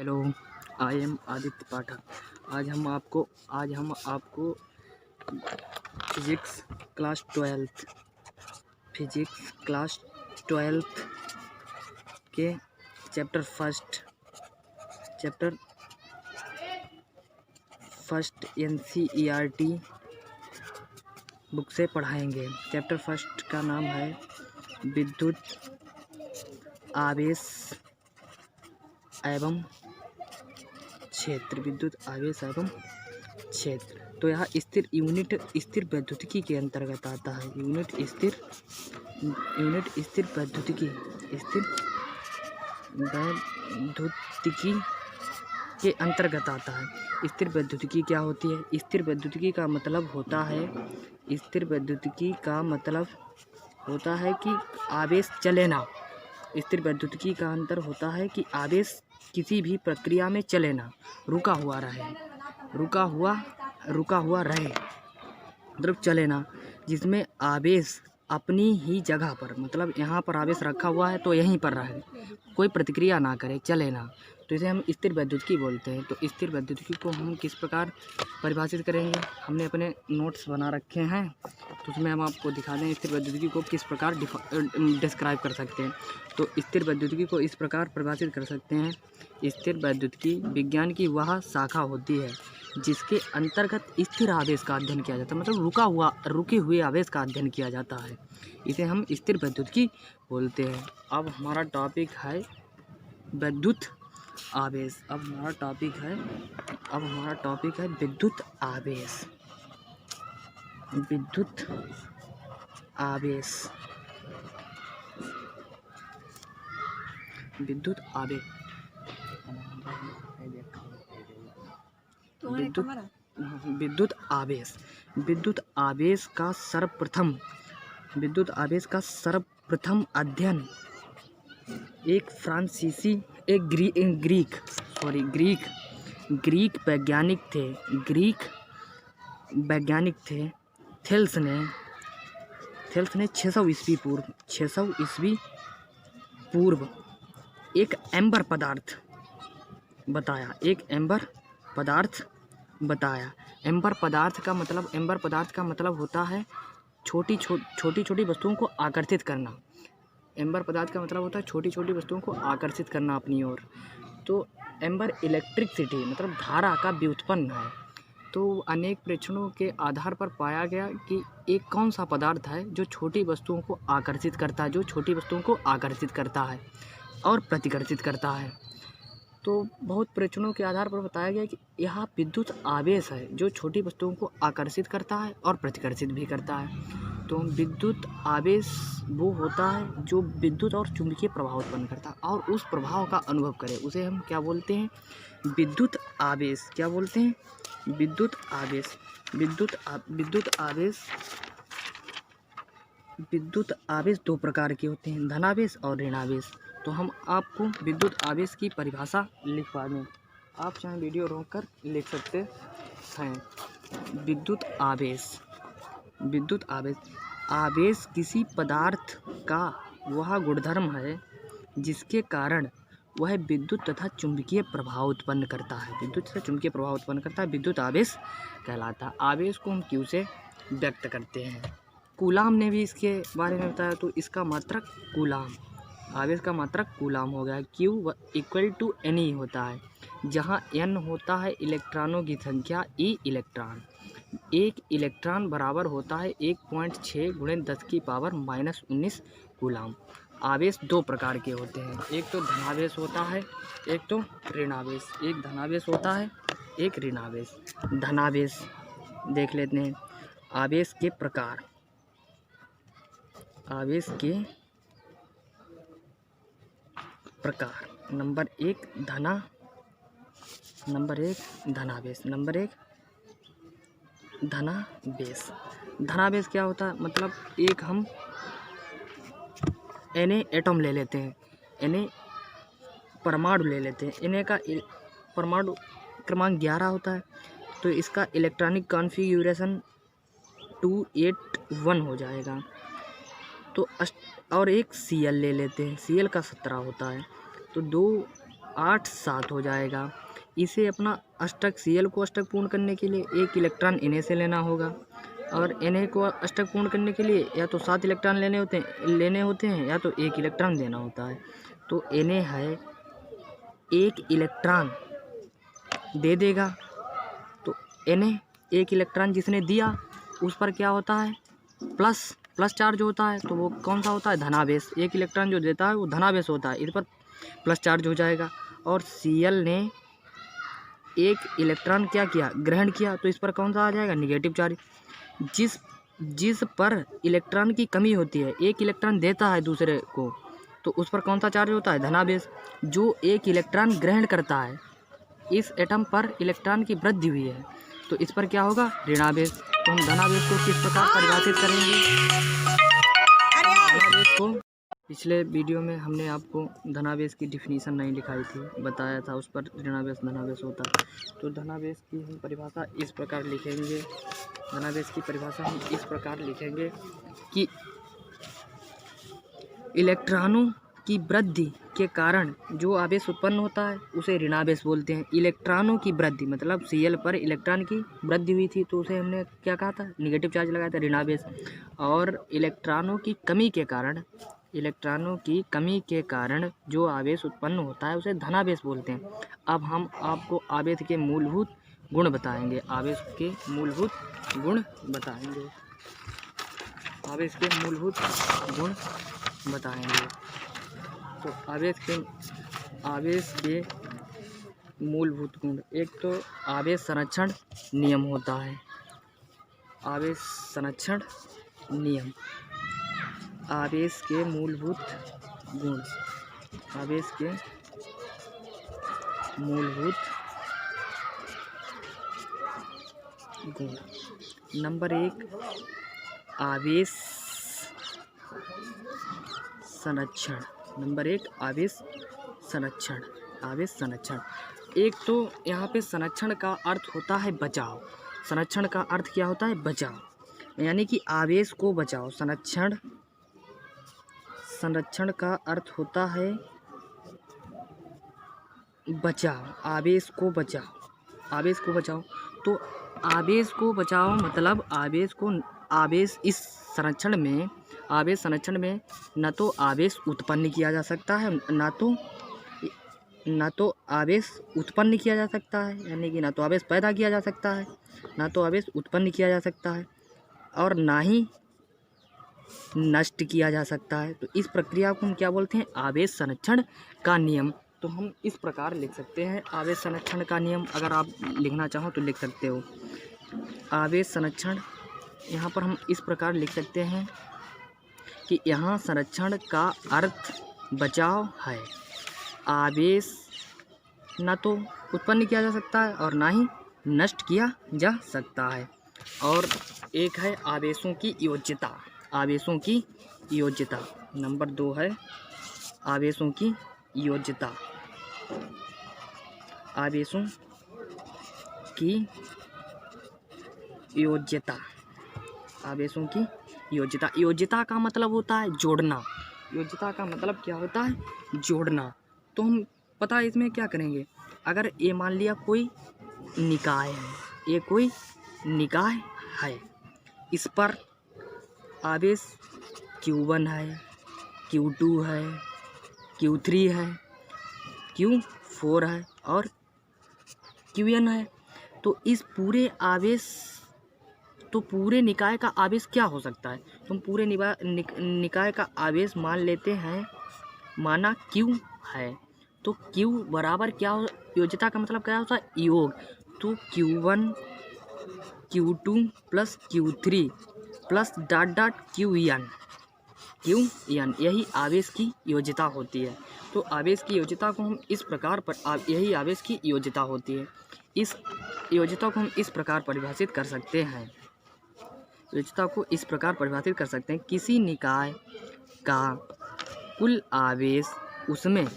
Hello, I am Aditya पाठक। आज हम आपको फिजिक्स क्लास ट्वेल्थ के चैप्टर फर्स्ट NCERT बुक से पढ़ाएंगे। चैप्टर फर्स्ट का नाम है विद्युत आवेश एवं क्षेत्र। तो यह यूनिट स्थिर वैद्युतिकी के अंतर्गत आता है। यूनिट स्थिर वैद्युतिकी के अंतर्गत आता है। स्थिर वैद्युतिकी क्या होती है? स्थिर वैद्युतिकी का मतलब होता है कि आवेश चले ना। स्थिर वैद्युतिकी का अंतर होता है कि आवेश किसी भी प्रक्रिया में चले ना, रुका हुआ रहे मतलब चले ना, जिसमें आवेश अपनी ही जगह पर, मतलब यहाँ पर आवेश रखा हुआ है तो यहीं पर रहे, कोई प्रतिक्रिया ना करे, चले ना, तो इसे हम स्थिर वैद्युतिकी बोलते हैं। तो स्थिर वैद्युतिकी को हम किस प्रकार परिभाषित करेंगे? हमने अपने नोट्स बना रखे हैं, तो उसमें हम आपको दिखा दें स्थिर वैद्युतिकी को किस प्रकार डिस्क्राइब कर सकते हैं। तो स्थिर वैद्युतिकी को इस प्रकार परिभाषित कर सकते हैं। स्थिर वैद्युतिकी विज्ञान की वह शाखा होती है जिसके अंतर्गत स्थिर आवेश का अध्ययन किया जाता है, मतलब रुके हुए आवेश का अध्ययन किया जाता है। इसे हम स्थिर वैद्युतिकी बोलते हैं। अब हमारा टॉपिक है विद्युत आवेश। अब हमारा टॉपिक है विद्युत आवेश। विद्युत आवेश का सर्वप्रथम अध्ययन एक ग्रीक वैज्ञानिक थे थेल्स ने 600 ईस्वी पूर्व एक एम्बर पदार्थ बताया। एम्बर पदार्थ का मतलब होता है छोटी वस्तुओं को आकर्षित करना। एम्बर पदार्थ का मतलब होता है छोटी वस्तुओं को आकर्षित करना अपनी ओर। तो एम्बर इलेक्ट्रिसिटी मतलब धारा का व्युत्पन्न है। तो अनेक परीक्षणों के आधार पर पाया गया कि एक कौन सा पदार्थ है जो छोटी वस्तुओं को आकर्षित करता है और प्रतिकर्षित करता है। तो बहुत परीक्षणों के आधार पर बताया गया कि यह विद्युत आवेश है जो छोटी वस्तुओं को आकर्षित करता है और प्रतिकर्षित भी करता है। तो विद्युत आवेश वो होता है जो विद्युत और चुंबकीय प्रभाव उत्पन्न करता है और उस प्रभाव का अनुभव करे, उसे हम क्या बोलते हैं? विद्युत आवेश। क्या बोलते हैं? विद्युत आवेश दो प्रकार के होते हैं, धनावेश और ऋणावेश। तो हम आपको विद्युत आवेश की परिभाषा लिखवा दें। आप चाहे वीडियो रोककर लिख सकते हैं। विद्युत आवेश किसी पदार्थ का वह गुणधर्म है जिसके कारण वह विद्युत तथा चुंबकीय प्रभाव उत्पन्न करता है। विद्युत आवेश कहलाता है। आवेश को हम Q से व्यक्त करते हैं। कूलाम ने भी इसके बारे में बताया, तो इसका मात्रक कूलाम, आवेश का मात्रक कूलाम हो गया। Q = Ne होता है, जहाँ N होता है इलेक्ट्रॉनों की संख्या, E इलेक्ट्रॉन। एक इलेक्ट्रॉन बराबर होता है 1.6 × 10⁻⁻19 कूलाम। आवेश दो प्रकार के होते हैं, एक तो धनावेश होता है, एक तो ऋणावेश। एक धनावेश होता है, एक ऋणावेश। धनावेश देख लेते हैं। आवेश के प्रकार। नंबर एक धनावेश। धनावेश क्या होता है? मतलब एक हम Na एटम ले लेते हैं, Na परमाणु ले लेते हैं। Na का परमाणु क्रमांक 11 होता है, तो इसका इलेक्ट्रॉनिक कॉन्फ़िगरेशन 281 हो जाएगा। तो और एक Cl ले लेते हैं, Cl का 17 होता है। तो दो 8 7 हो जाएगा। इसे अपना अष्टक Cl को अष्टक पूर्ण करने के लिए 1 इलेक्ट्रॉन Na से लेना होगा, और Na को अष्टक पूर्ण करने के लिए या तो 7 इलेक्ट्रॉन लेने होते हैं या तो 1 इलेक्ट्रॉन देना होता है। तो Na है 1 इलेक्ट्रॉन दे देगा, तो Na 1 इलेक्ट्रॉन जिसने दिया उस पर क्या होता है, प्लस चार्ज होता है। तो वो कौन सा होता है, धनावेश। 1 इलेक्ट्रॉन जो देता है वो धनावेश होता है, इस पर प्लस चार्ज हो जाएगा। और Cl ने 1 इलेक्ट्रॉन क्या किया, ग्रहण किया, तो इस पर कौन सा आ जाएगा, निगेटिव चार्ज। जिस पर इलेक्ट्रॉन की कमी होती है, 1 इलेक्ट्रॉन देता है दूसरे को, तो उस पर कौन सा चार्ज होता है, धनावेश। जो 1 इलेक्ट्रॉन ग्रहण करता है, इस एटम पर इलेक्ट्रॉन की वृद्धि हुई है, तो इस पर क्या होगा, ऋणावेश। तो हम धनावेश को किस प्रकार परिभाषित करेंगे, धनावेश को पिछले वीडियो में हमने आपको धनावेश की डिफिनीशन नहीं लिखाई थी, बताया था, उस पर ऋणावेश धनावेश होता है। तो धनावेश की हम परिभाषा इस प्रकार लिखेंगे, धनावेश की परिभाषा हम इस प्रकार लिखेंगे कि इलेक्ट्रॉनों की वृद्धि के कारण जो आवेश उत्पन्न होता है उसे ऋणावेश बोलते हैं। इलेक्ट्रॉनों की वृद्धि मतलब Cl पर इलेक्ट्रॉन की वृद्धि हुई थी, तो उसे हमने क्या कहा था, निगेटिव चार्ज लगाया था, ऋणावेश। और इलेक्ट्रॉनों की कमी के कारण जो आवेश उत्पन्न होता है उसे धनावेश बोलते हैं। अब हम आपको आवेश के मूलभूत गुण बताएंगे, तो आवेश के मूलभूत गुण, एक तो आवेश संरक्षण नियम होता है, आवेश के मूलभूत गुण, नंबर 1 आवेश संरक्षण। एक तो यहाँ पे संरक्षण का अर्थ होता है बचाव। संरक्षण का अर्थ क्या होता है, बचाव, यानी कि आवेश को बचाओ। संरक्षण का अर्थ होता है बचाव, आवेश को बचाओ। तो आवेश को बचाओ मतलब आवेश संरक्षण में न तो आवेश उत्पन्न किया जा सकता है, न तो आवेश उत्पन्न किया जा सकता है, यानी कि न तो आवेश पैदा किया जा सकता है, न तो आवेश उत्पन्न किया जा सकता है, और ना ही नष्ट किया जा सकता है। तो इस प्रक्रिया को हम क्या बोलते हैं, आवेश संरक्षण का नियम। तो हम इस प्रकार लिख सकते हैं आवेश संरक्षण का नियम, अगर आप लिखना चाहो तो लिख सकते हो। आवेश संरक्षण यहाँ पर हम इस प्रकार लिख सकते हैं कि यहाँ संरक्षण का अर्थ बचाव है। आवेश न तो उत्पन्न किया जा सकता है और ना ही नष्ट किया जा सकता है। और एक है आवेशों की योज्यता, नंबर 2 है आवेशों की योज्यता। योज्यता का मतलब होता है जोड़ना। योज्यता का मतलब क्या होता है, जोड़ना। तो हम पता है इसमें क्या करेंगे, अगर ये मान लिया कोई निकाय है, इस पर आवेश Q1 है, Q2 है, Q3 है, Q4 है और Qn है। तो इस पूरे निकाय का आवेश क्या हो सकता है, तो हम पूरे निकाय का आवेश मान लेते हैं, माना Q है, तो Q बराबर क्या हो, योज्यता का मतलब क्या होता है, योग। तो Q1 Q2 plus Q3 plus ... Qn, यही आवेश की योज्यता होती है। तो आवेश की योज्यता को हम इस प्रकार यही आवेश की योज्यता होती है। इस योज्यता को हम इस प्रकार परिभाषित कर सकते हैं, किसी निकाय का कुल आवेश उसमें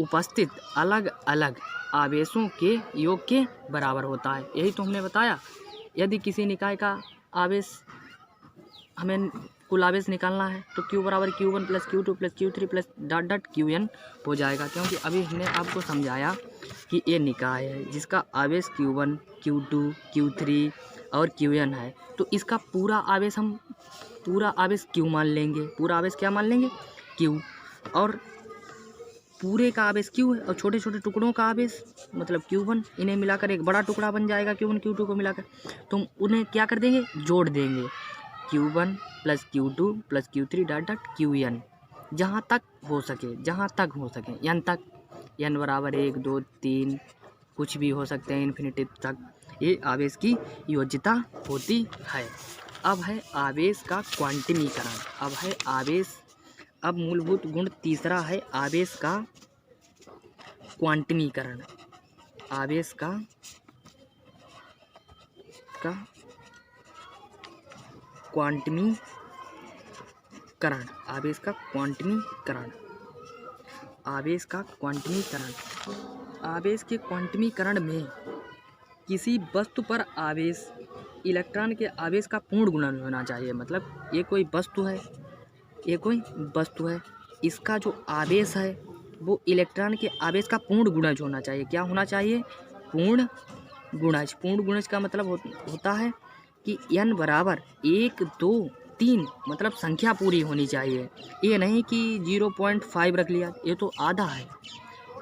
उपस्थित अलग अलग आवेशों के योग के बराबर होता है। यही तो हमने बताया। यदि किसी निकाय का आवेश हमें कुल आवेश निकालना है तो Q बराबर Q1 plus Q2 plus Q3 plus dot dot Qn हो जाएगा, क्योंकि अभी हमने आपको समझाया कि ये निकाय है जिसका आवेश Q1, Q2, Q3 और Qn है। तो इसका पूरा आवेश हम पूरा आवेश Q मान लेंगे। पूरा आवेश क्या मान लेंगे? Q। और पूरे का आवेश Q है और छोटे छोटे टुकड़ों का आवेश मतलब Q1, इन्हें मिलाकर एक बड़ा टुकड़ा बन जाएगा Q1 Q2 को मिलाकर। तो हम उन्हें क्या कर देंगे? जोड़ देंगे Q1 plus Q2 plus Q3 dot dot Qn, जहाँ तक हो सके n तक, n बराबर 1 2 3 कुछ भी हो सकते हैं इन्फिनिटी तक, ये आवेश की योज्यता होती है। अब है आवेश का क्वांटमीकरण। अब मूलभूत गुण तीसरा है आवेश का क्वांटमीकरण। आवेश का क्वांटमीकरण। आवेश के क्वांटमीकरण में किसी वस्तु पर आवेश इलेक्ट्रॉन के आवेश का पूर्ण गुणन होना चाहिए। मतलब ये कोई वस्तु है, इसका जो आवेश है वो इलेक्ट्रॉन के आवेश का पूर्ण गुणज होना चाहिए। क्या होना चाहिए? पूर्ण गुणज। पूर्ण गुणज का मतलब होता है कि n बराबर 1 2 3 मतलब संख्या पूरी होनी चाहिए। ये नहीं कि 0.5 रख लिया, ये तो आधा है,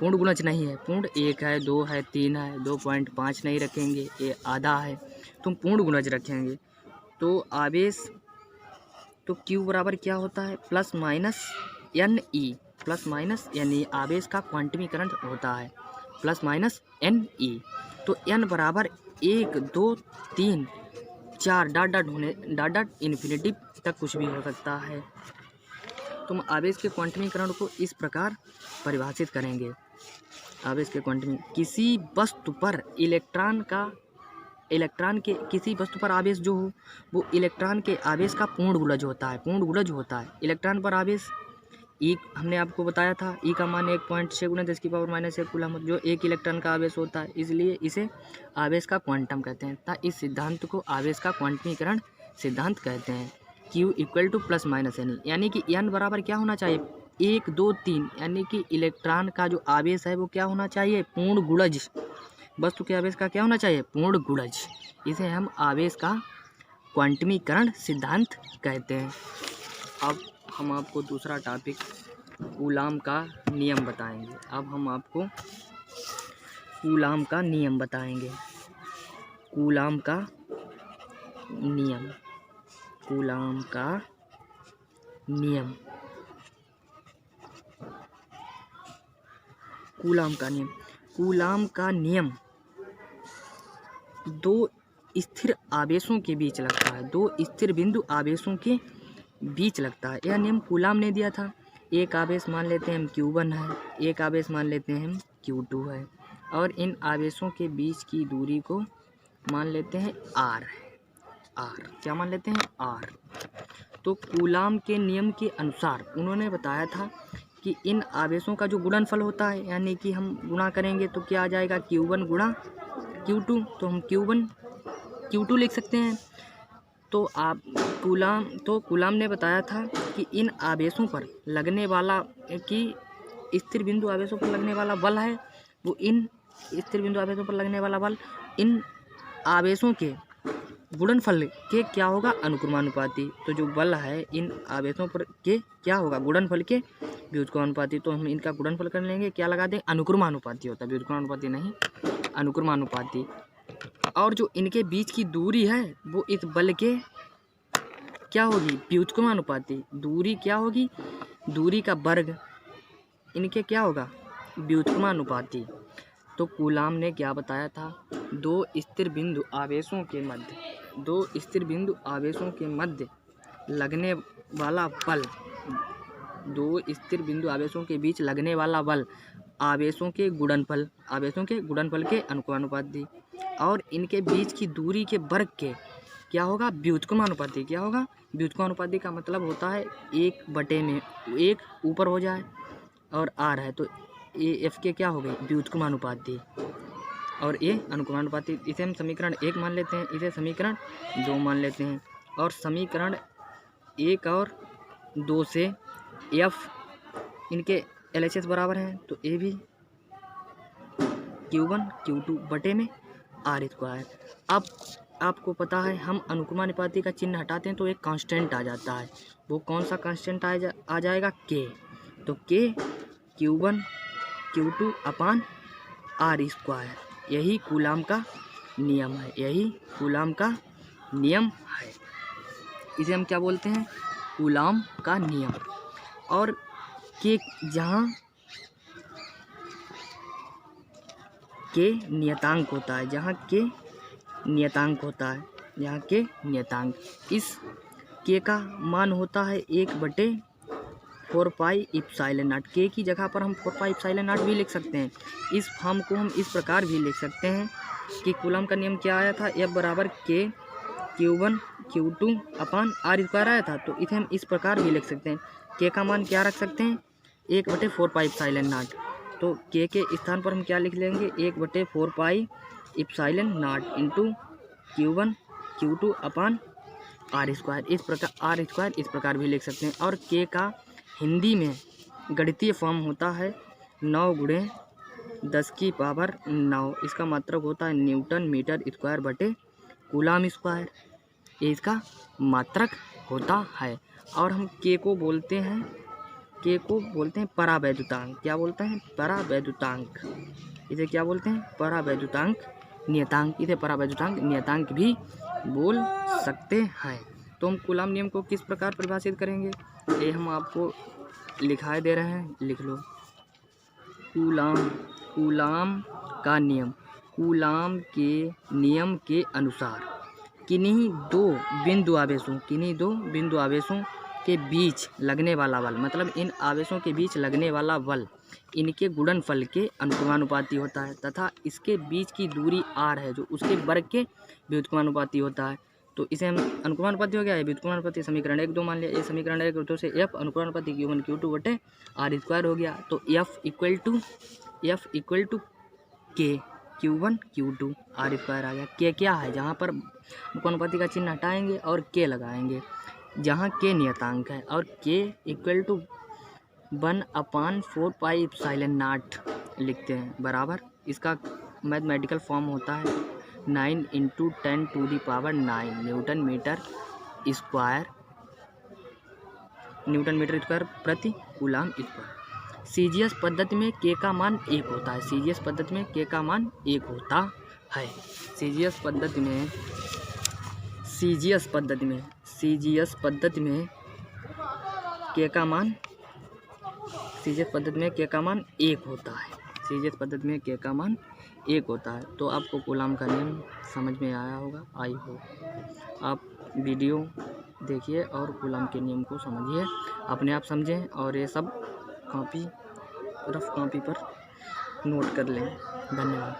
पूर्ण गुणज नहीं है। पूर्ण 1 है, 2 है, 3 है, 2.5 नहीं रखेंगे, ये आधा है, तुम पूर्ण गुणज रखेंगे। तो आवेश तो Q बराबर क्या होता है? Plus minus NE। आवेश का क्वांटमीकरण होता है प्लस माइनस NE। तो n बराबर 1 2 3 4 डॉट इन्फिनिटी तक कुछ भी हो सकता है। तुम आवेश के क्वांटमीकरण को इस प्रकार परिभाषित करेंगे। आवेश के किसी वस्तु पर इलेक्ट्रॉन के किसी वस्तु पर आवेश जो हो वो इलेक्ट्रॉन के आवेश का पूर्ण गुणज होता है। इलेक्ट्रॉन पर आवेश E हमने आपको बताया था, E का मान 1.6 × 10⁻⁻1 कूलम जो 1 इलेक्ट्रॉन का आवेश होता है, इसलिए इसे आवेश का क्वांटम कहते हैं। तथा इस सिद्धांत को आवेश का क्वांटमीकरण सिद्धांत कहते हैं। Q = ±NE, यानी कि n बराबर क्या होना चाहिए? 1 2 3, यानी कि इलेक्ट्रॉन का जो आवेश है वो क्या होना चाहिए? पूर्ण गुणज। वस्तु के आवेश का क्या होना चाहिए? पूर्ण गुणज। इसे हम आवेश का क्वांटमीकरण सिद्धांत कहते हैं। अब हम आपको दूसरा टॉपिक कूलाम का नियम बताएंगे। कूलाम का नियम। कूलाम का नियम दो स्थिर आवेशों के बीच लगता है, दो स्थिर बिंदु आवेशों के बीच लगता है। यह नियम कूलाम ने दिया था। एक आवेश मान लेते हैं हम Q1 है, एक आवेश मान लेते हैं हम Q2 है, और इन आवेशों के बीच की दूरी को मान लेते हैं R। क्या मान लेते हैं? R। तो कूलाम के नियम के अनुसार उन्होंने बताया था कि इन आवेशों का जो गुणनफल होता है, यानी कि हम गुणा करेंगे तो क्या आ जाएगा? Q1 गुणा Q2, तो हम Q2 लिख सकते हैं। तो कूलाम ने बताया था कि इन आवेशों पर लगने वाला स्थिर बिंदु आवेशों पर लगने वाला बल है वो इन स्थिर बिंदु आवेशों पर लगने वाला बल इन आवेशों के गुणनफल के क्या होगा? अनुक्रमानुपाती। तो जो बल है इन आवेशों पर के क्या होगा? गुणनफल के व्युत्क्रमानुपाती। तो हम इनका गुणनफल कर लेंगे, क्या लगा दें? अनुक्रमानुपाती होता है, व्युत्क्रमानुपाती नहीं, अनुक्रमानुपाती। और जो इनके बीच की दूरी है वो इस बल के क्या होगी? व्युत्क्रमानुपाती। दूरी क्या होगी? दूरी का वर्ग इनके क्या होगा? व्युत्क्रमानुपाती। तो कूलाम ने क्या बताया था? दो स्थिर बिंदु आवेशों के मध्य लगने वाला बल, दो स्थिर बिंदु आवेशों के बीच लगने वाला बल आवेशों के गुणनफल के अनुक्रमानुपाती, और इनके बीच की दूरी के वर्ग के क्या होगा? व्युत्क्रमानुपाती। क्या होगा? व्युत्क्रमानुपाती का मतलब होता है 1/1 ऊपर हो जाए और R है तो AF के क्या हो गए? व्युत्क्रमानुपाती, और ये अनुक्रमानुपाती। इसे हम समीकरण 1 मान लेते हैं, इसे समीकरण 2 मान लेते हैं, और समीकरण 1 और 2 से F इनके LHS बराबर हैं, तो A भी Q1 Q2 बटे में R स्क्वायर। अब आपको पता है हम अनुक्रमानुपाती का चिन्ह हटाते हैं तो एक कांस्टेंट आ जाता है, वो कौन सा कांस्टेंट आ जाएगा? K। तो K Q1 Q2 upon R square. यही कूलाम का नियम है, यही कूलाम का नियम है। इसे हम क्या बोलते हैं? कूलाम का नियम। और K जहाँ K नियतांक होता है, जहाँ K नियतांक होता है, यहाँ K नियतांक, इस K का मान होता है 1/4 पाई इप्सिलॉन नॉट। K की जगह पर हम 4 पाई इप्सिलॉन नॉट भी लिख सकते हैं। इस फॉर्म को हम इस प्रकार भी लिख सकते हैं कि कूलाम का नियम क्या आया था? F बराबर K Q1 Q2 upon R square आया था, तो इसे हम इस प्रकार भी लिख सकते हैं। K का मान क्या रख सकते हैं? 1/4 पाई इप्सिलॉन नॉट। तो K के स्थान पर हम क्या लिख लेंगे? 1/4 pi epsilon naught into Q1 Q2 upon R square. इस प्रकार R स्क्वायर इस प्रकार भी लिख सकते हैं। और K का हिंदी में गणितीय फॉर्म होता है 9 × 10⁻9। इसका मात्रक होता है न्यूटन मीटर स्क्वायर बटे कूलाम स्क्वायर। ये इसका मात्रक होता है। और हम K को बोलते हैं परावैद्युतांक। क्या बोलते हैं? परावैद्युतांक। इसे क्या बोलते हैं? परावैद्युतांक नियतांक। इसे परावैद्युतांक नियतांक भी बोल सकते हैं। तो हम कूलाम नियम को किस प्रकार परिभाषित करेंगे? ये हम आपको लिखाई दे रहे हैं, लिख लो। कूलाम का नियम। कूलाम के नियम के अनुसार किन्हीं दो बिंदु आवेशों के बीच लगने वाला बल, मतलब इन आवेशों के बीच लगने वाला बल इनके गुणनफल के अनुक्रमानुपाती होता है, तथा इसके बीच की दूरी r है जो उसके वर्ग के व्युत्क्रमानुपाती होता है। तो इसे हम अनुक्रमानुपाती हो गया है, व्युत्क्रमानुपाती समीकरण 1-2 मान लिया। ये समीकरण 1-2 से F अनुक्रमानुपाती Q1 Q2 बटे R स्क्वायर हो गया। तो F equal to K Q1 Q2 R square आ गया। K क्या है? जहाँ पर अनुक्रमानुपाती का चिन्ह हटाएंगे और K लगाएंगे, जहाँ K नियतांक है। और K equal to 1/4 pi epsilon nought लिखते हैं, बराबर इसका मैथमेटिकल फॉर्म होता है 9 × 10⁹ न्यूटन मीटर स्क्वायर प्रति कूलाम स्क्वायर। सीजीएस पद्धति में K का मान 1 होता है। सीजीएस पद्धति में K का मान 1 होता है। सीजीएस पद्धति में K का मान 1 होता है। सीजीएस पद्धति में K का मान 1 होता है। तो आपको कूलाम का नियम समझ में आया होगा। आई होप आप वीडियो देखिए और कूलाम के नियम को समझिए, अपने आप समझें और ये सब रफ कॉपी पर नोट कर लें। धन्यवाद।